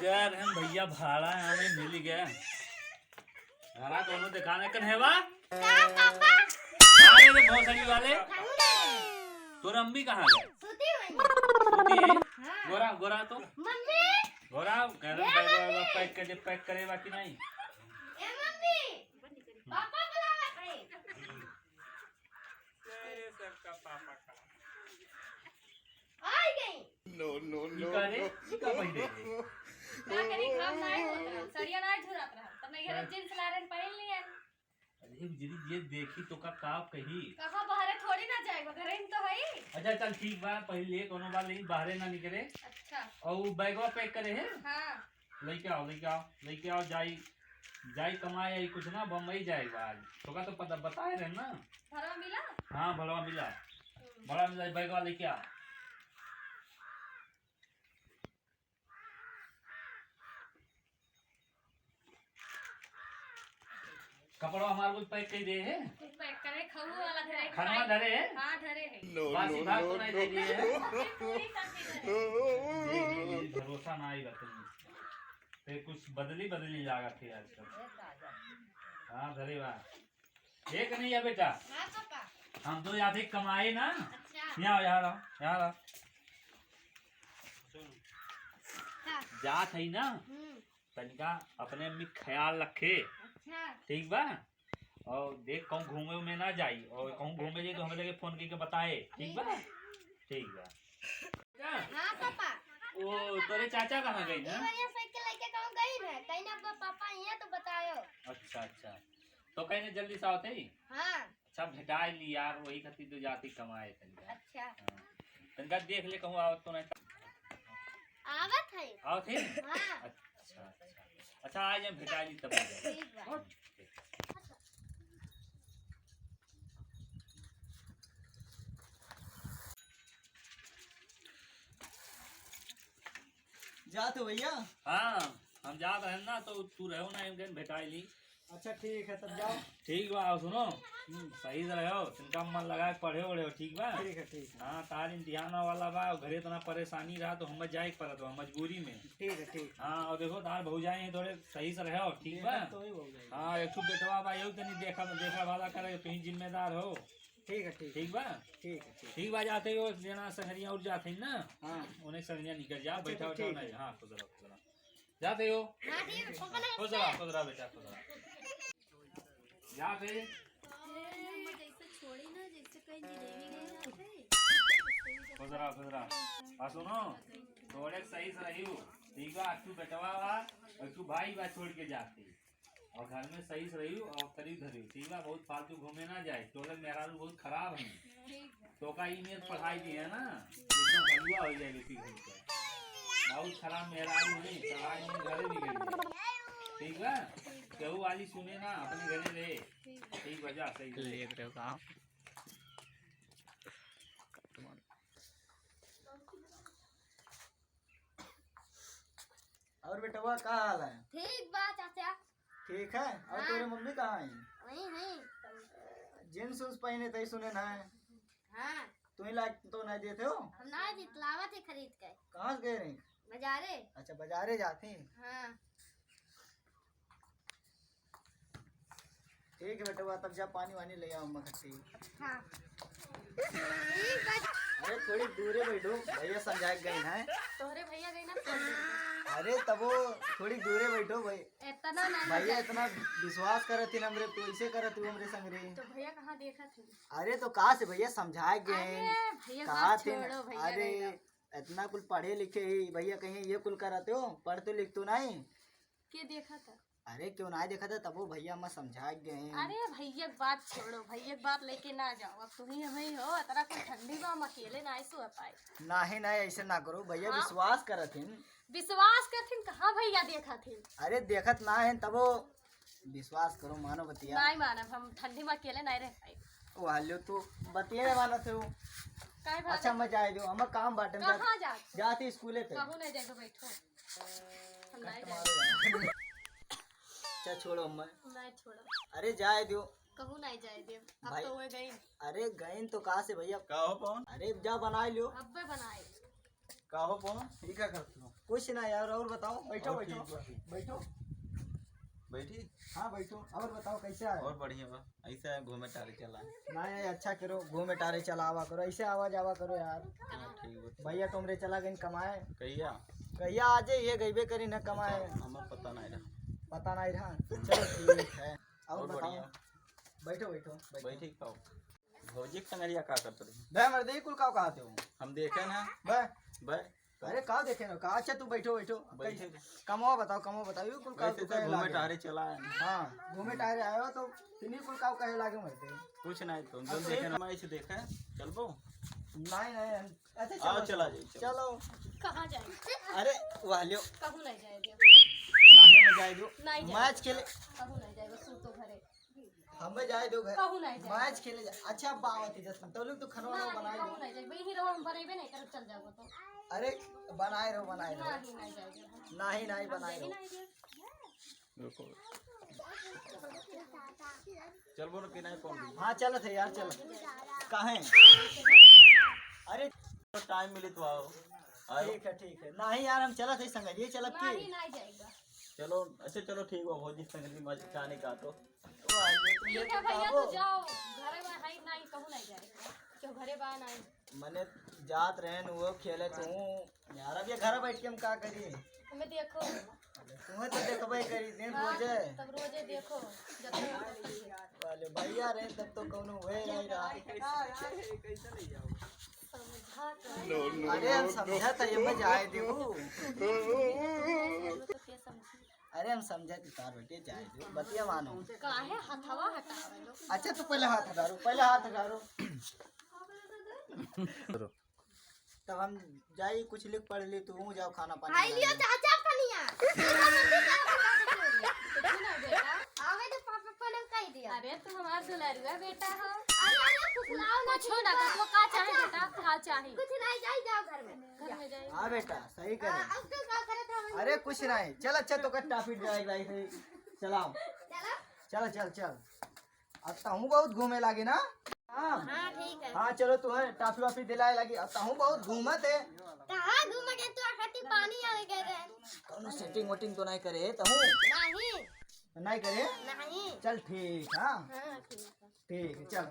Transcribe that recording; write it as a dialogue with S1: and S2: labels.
S1: गया हम भैया भाड़ा हमें मिल गया। भाड़ा दोनों दिखाने कन है वा अरे भौसड़ी वाले तो अम्मी कहाँ गए? सूती है? गोरा गोरा तो गोरा पैक करे बाकी नहीं।
S2: नो नो नो
S1: का पहले
S3: क्या करी काम नहीं होता सड़िया नहीं छुरात रहा तब मैं घर जींस लारन पहन लिए।
S1: अरे जिरी ये देखी तो का कही
S3: कहां बाहर थोड़ी ना जाएगा घर इन तो है।
S1: अच्छा चल ठीक बा पहले कोनो बात नहीं बाहर ना निकले।
S3: अच्छा
S1: और बैगवा पैक करे है।
S3: हां
S1: लेके आओ जाई कमाए आई कुछ ना बम्बई जाएगा आज तो का तो पता बताए रहे ना।
S3: भरवा मिला?
S1: हाँ भरवा मिला बड़ा मिला बैगवा लेके आ। कपड़ा हमारे को पैक कर दे है।
S3: पैक करे खाऊ वाला धरे
S1: खाना धरे है।
S3: हां धरे है।
S2: नो
S1: बासी
S2: नो
S1: भात तो नहीं दे दिए है।
S3: पूरी सब्जी धरे।
S1: भरोसा ना आई बतन ते कुछ बदली जागा थे आजकल। हाँ धरे वाह एक नहीं है बेटा।
S3: हां पापा
S1: हम तो यहाँ कमाए ना।
S3: अच्छा
S1: यहाँ रहो जात है ना तनिका अपने में ख्याल रखे
S3: अच्छा
S1: ठीक बा। और देख कहूँ घूमे में ना जाई और कहूँ घूमे जाए तो हमें लगे फोन करके बताए ठीक बा। ठीक बा
S3: हां पापा
S1: वो तोरे चाचा कहाँ गई ना?
S3: ये साइकिल लेके कहूं गई है कहीं ना पापा ये तो बताओ।
S1: अच्छा तो कहीं ने जल्दी से आते ही
S3: हां
S1: सब भेटाए ली यार वही खातिर तो जाती कमाए तनिका।
S3: अच्छा
S1: तनिका देख ले कहूँ आवत तो नहीं
S3: आवत है।
S1: आओ थे।
S3: हां
S1: अच्छा आज हम भेटा ली तब आ जाए।
S3: ठीक बा।
S4: जाते हो भैया?
S1: हाँ हम जा रहे हैं ना तो तू रहो ना एक दिन भेटाई ली।
S4: अच्छा ठीक है तब जाओ।
S1: ठीक बा आओ सुनो सही से रहो तिनका मन लगा के पढ़े ओढ़े हो ठीक बा।
S4: ठीक है
S1: हाँ तार इम्तिहान वाला बा घरे इतना परेशानी रहा तो हमें जाए पड़त बा मजबूरी में।
S4: ठीक है
S1: हाँ और देखो तार भौजाई थोड़े सही से रहो ठीक बा।
S4: तो ही हो जाएगा।
S1: हाँ एक बेटवा बा यू तनी देखा वाला करे तुम जिम्मेदार हो
S4: ठीक है
S1: ठीक बा। ठीक बा जाते हो जना संगरिया उठ जाते हैं ना।
S4: हाँ
S1: उन्हें संगरिया निकल जा बैठा
S4: तो
S1: उठा
S4: ठीक
S1: नहीं। हाँ खुद जाते हो
S3: हां ठीक है पापा ने
S1: खुद रहा बेटा खुद रहा जाते
S3: जैसे छोड़ी ना जैसे कहीं जिलेबी गए
S1: खुद रहा सुनो थोड़े सही से रही हो ठीक बा। तू बेटवा बा और तू भाई बा छोड़ के जाती और घर में सही से रही और करीब धरी ठीक बा। बहुत फालतू घूमे ना जाए तो लोग मेहरारू बहुत खराब है तो का ईमेल पढ़ाई दी है ना एकदम हलवा हो जाएगी ठीक है। बहुत खराब मेहरारू है चढ़ाई में घरे भी गई ठीक बा। केहू वाली सुने ना अपने घरे रहे ठीक वजह सही देख रहे हो काम।
S4: और बेटवा क्या हाल है?
S3: ठीक बा चाचा।
S4: ठीक है। और
S3: हाँ।
S4: तेरे मम्मी कहाँ है?
S3: वही है।
S4: जींस उन्स पहने तई सुने ना है।
S3: हाँ
S4: तू ही लायक तो नहीं देते हो?
S3: हम ना जितलावा थे खरीद के
S4: कहाँ से गए रही?
S3: बाजारे।
S4: अच्छा बाजारे जाते हैं।
S3: हाँ
S4: ठीक है बेटवा तब जा पानी वानी ले आओ मखट्टी।
S3: हाँ
S4: अरे थोड़ी दूरे बैठो भैया समझा गए हैं।
S3: तोहरे भैया गई ना
S4: अरे तब वो थोड़ी दूरे बैठो भाई।
S3: इतना ना
S4: भैया इतना विश्वास करती हमरे तो ऐसे करत तू हमरे संग रे।
S3: तो भैया कहाँ देखा थे?
S4: अरे तो कहाँ से भैया समझाए गए
S3: अरे भैया
S4: कहा
S3: बात
S4: थे
S3: छोड़ो भैया
S4: अरे
S3: रहेगा।
S4: इतना कुल पढ़े लिखे ही भैया कहीं ये कुल कराते हो पढ़ तो लिख तो नहीं।
S3: के देखा था?
S4: अरे क्यों नहीं देखा था तब वो भैया मैं समझाए गए।
S3: अरे भैया की बात छोड़ो भैया की बात लेके ना जाओ अब तुम ही हमें हो तेरा कोई ठंडी में हम अकेले ना सो पाए।
S4: नहीं नहीं ऐसे ना करो भैया
S3: हाँ?
S4: विश्वास करत हिन।
S3: विश्वास करथिन कहाँ भैया देखा थे?
S4: अरे देखत ना है तब वो विश्वास करो मानो बतिया।
S3: नहीं मानब हम ठंडी में अकेले नहीं रह पाए।
S4: वो हालो तो बतिया वाला थे वो।
S3: काहे भाग
S4: अच्छा मैं जाए दो हम काम बाटे में
S3: कहाँ जा
S4: जाती स्कूले पे।
S3: कहूँ नहीं देखो बैठो हम नहीं जाए
S4: अच्छा छोड़ो मैं
S3: नहीं छोड़ो
S4: अरे जाए दो
S3: कहूँ नहीं जाए दे अब
S4: भाई-
S3: तो वो गई
S4: अरे गईन तो कहाँ से भैया
S2: का हो पवन?
S4: अरे जा बना लियो
S3: अब्बे बनाए
S5: काहो पो ये क्या करते हो?
S4: कुछ ना यार, और बताओ। बैठो
S5: और
S4: बैठो
S5: ठीक बा।
S4: बैठो।
S5: बैठी
S4: हाँ बैठो, और बताओ कैसे आए?
S5: और बढ़िया बा। ऐसा है घूमे टारे चला।
S4: नहीं अच्छा करो, घूमे टारे चला आवा करो, ऐसे आवा जावा करो यार।
S5: हाँ ठीक बा।
S4: भैया तुमरे चला गई कमाए,
S5: कहिया
S4: कहिया आजे ये गईबे करी न कमाए,
S5: हमार पता नहीं रहा।
S4: पता नहीं रहा। चलो ठीक है, और
S5: और
S4: बताओ।
S5: बढ़िया।
S4: बैठो बैठो
S5: बैठी खाओ। भौजी के संगरिया का करते रही?
S4: बे मर्दे कुल का कहते हो?
S5: हम देखे ना।
S4: बे
S5: बे
S4: अरे का देखे ना का? अच्छा तू बैठो बैठो।
S5: बैठे
S4: कमाओ बताओ, कमाओ बताओ। ये कुल का
S5: कैसे से घूमे टारे चला है?
S4: हाँ घूमे टारे आए हो तो इन्हीं कुल का कहे लागे मरते।
S5: कुछ नहीं तुम जो देखे ना मैं ऐसे देखा है। चल बो
S4: नहीं नहीं अच्छा
S5: आओ
S4: चलो
S5: चला जाइए।
S4: चलो।
S3: कहाँ जाए?
S4: अरे वालियो
S3: कहूँ नहीं जाए दे।
S4: नहीं में जाए दो,
S3: नहीं जाए।
S4: मैच खेले
S3: कहूँ नहीं जाए, बस तो घरे।
S4: हमें जाए दो घर,
S3: कहूँ नहीं जाए।
S4: मैच खेले अच्छा बात है। जस्ट तो लोग तो खाना वाना बनाए
S3: कहूँ
S4: दो।
S3: नहीं जाए, वही रहो हम बनेबे नहीं करब, चल जाओ तो।
S4: अरे बनाए रहो बनाए रहो।
S3: नहीं नहीं जाए।
S4: नहीं नहीं बनाए रहो।
S5: रुको चल बोलो कि नहीं कौन भी।
S4: हाँ चलो थे यार चलो। कहें अरे
S5: टाइम मिले तो आओ। आयो
S4: ठीक है। नहीं यार हम चला थे संग, ये चलत
S3: नहीं
S4: की
S3: नहीं जाएगा।
S5: चलो अच्छा चलो ठीक हो भौजी संगरी मजा खाने का तो।
S3: ठीक है भैया, तो जाओ घरे में। हाई नहीं कहूँ नहीं जाए, क्यों घरे बा नहीं।
S4: मने जात रहे वो खेले तू यार। अब ये घर बैठ के हम का करिए?
S3: हमें देखो,
S4: तुम्हें तो देखबे करी दिन रोजे।
S3: तब रोजे देखो जब तक
S4: वाले भैया रहे तब तो कोनो हुए नहीं रहा।
S3: समझा कर
S2: No, no,
S4: अरे हम समझा था ये में जाए दो।
S3: तो क्या समझी?
S4: अरे हम समझा कि तार बेटे जाए दो, बतिया मानो।
S3: काहे हथवा हटावे लो?
S4: अच्छा तू पहले हाथ हटारो, पहले हाथ हटारो। तब हम जाई कुछ लिख पढ़ ली, तू जाओ खाना पानी
S2: आई लियो
S4: बनाने।
S2: चाचा पनिया।
S3: कुछ ना बेटा।
S2: आवे तो पापा पने कह दिया।
S3: अरे तू हमारा दुलारुआ बेटा हो।
S2: अरे फुसलाओ ना
S3: कुछ ना तो का चाहे बेटा, का चाहे
S2: कुछ नहीं जाई जाओ घर में।
S3: घर में जाए।
S4: हाँ बेटा सही करे।
S2: अब तो का करे था?
S4: अरे कुछ नहीं, चल अच्छा तो कर टाफी ड्राइव लाई थी। चलाओ
S2: चलो।
S4: चल चल चल। अब तहूँ बहुत घूमे लागे ना। हाँ
S2: हां ठीक है।
S4: हाँ चलो तुम्हें टाफी वाफी दिलाए लगी। अब तहूँ बहुत घूमत है।
S2: कहां घूम के तो खट्टी पानी आवे गए रे?
S4: कौनो सेटिंग वोटिंग तो नहीं करे तहूँ?
S2: नहीं
S4: नहीं करे?
S2: नहीं।
S4: चल ठीक। हाँ
S3: हाँ ठीक है।
S4: ठीक है चल।